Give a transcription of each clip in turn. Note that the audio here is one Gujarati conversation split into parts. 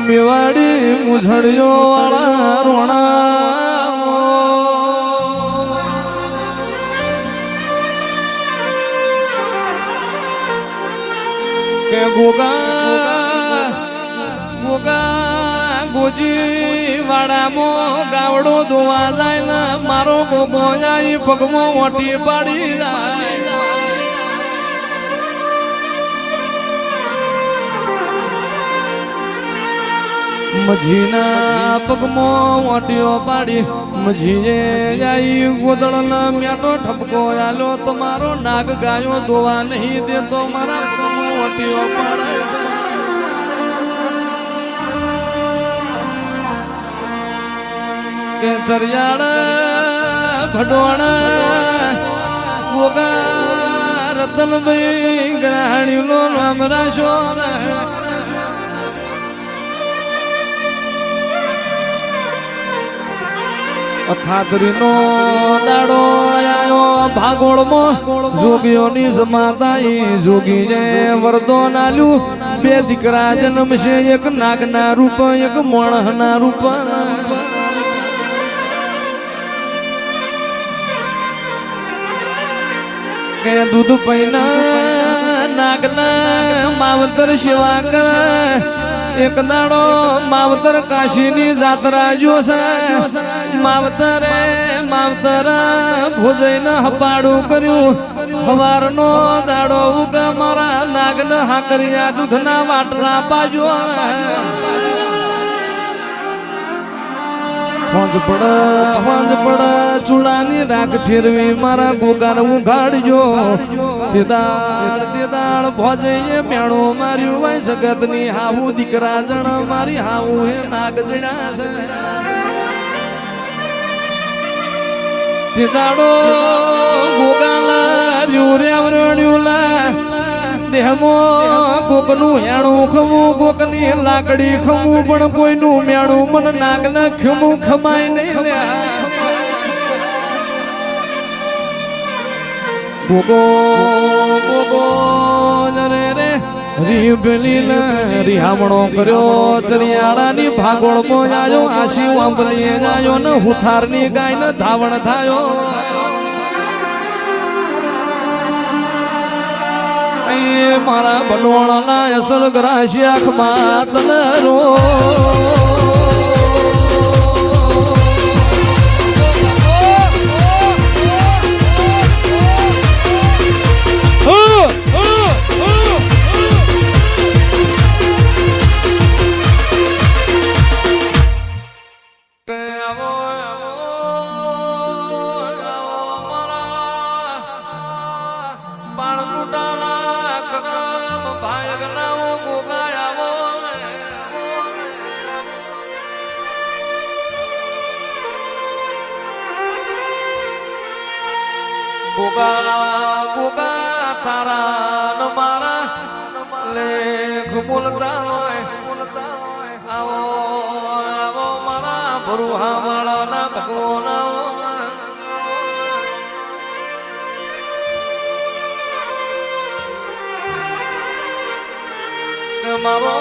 મેવાડી મુઝડિયો વાળા રોણા કે ગોગા ગોગા ગોજી વાડામો ગાવડો ધોવા જાય ને મારો ગોગો જાય પગમાં ઓટી પાડી જાય મજીના પગમાં ઓટીઓ પાડી મજીએ જાય ગોદળના મેટો ઠપકો આલો તમારો નાગ ગાયો ધોવા નહીં દેતો મારા પગમાં ઓટીઓ પાડે છે કે ચરિયાળ ભડોણ ગોગા રતનભાઈ ગ્રહણીનો નામ રાશો અખાતરીનો દાડો આયો ભાગોળમાં જોગીઓની સમાતાઈ જોગી જે વરદાન આલ્યું બે દીકરા જન્મશે એક નાગના રૂપ એક મોણહના રૂપ કે દૂધ પૈના નાગના માવતર સેવા કરે એક દાડો માવતર કાશીની જાત્રા જોશે માવતરે માવતર ભોજન હપાડું કર્યું હવારનો દાડો ઉગા મારા નાગને હાકરિયા દૂધના વાટલા પાજો હોંજ પડ ચૂડાની રાખ ઠેરવી મારા ગોગાને ઉઘાડજો તેદાળ ભોજઈએ મેણો માર્યું ભાઈ જગતની હાવું દીકરા જણ મારી હાવું હે નાગ જણા છે તેદાડો ગોગાલા રહ્યું રેવરણ્યું લા દેહમો કોકનું હેણું ખમું કોકની લાકડી ખમું પણ કોઈનું મેણું મન નાગને ખમું ખમાય નહીં લે ગોગો ગોગો રે રે રી બેલી રિહામણો કર્યો ચરિયાળાની ભાગોળમાં જાયો આશી વાંબલીએ જાયો ને હુથારની ગાય ને ધાવણ થાયો મારા બનવાળાના અસલ ગ્રાસી આંખમાં તલરો ગોગા ગોગા તારા ન મારા લેખ બોલતા હોય આવો આવો મારા ભરુહા વાળાના ભગવાના મારો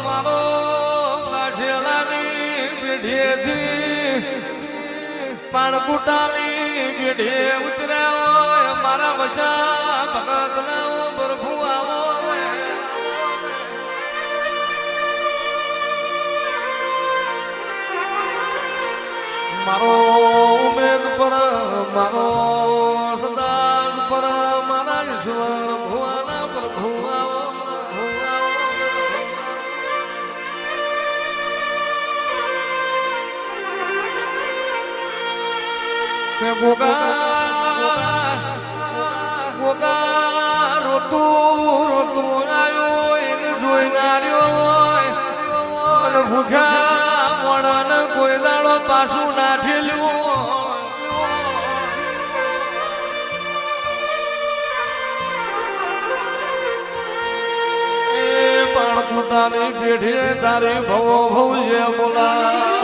મારો કાશેલાની પેઢીએથી પાણકુટાની પેઢે ઉતર્યા મારા વસા ભગત લાવો પ્રભુ આવો મારો ઉમેદ પર મારો સદાન પર મારા ઈશ્વર ભુવાના પ્રભુ આવો ગોગા ગોગા રોતું આવ્યો એને જોઈ નાર્યો અને ભૂખ્યા મોડાને કોઈ દાડો પાછું ના ઠેલ્યું એ પાણકુટાની પેઢીએ તારી ભવો ભવ છે બોલા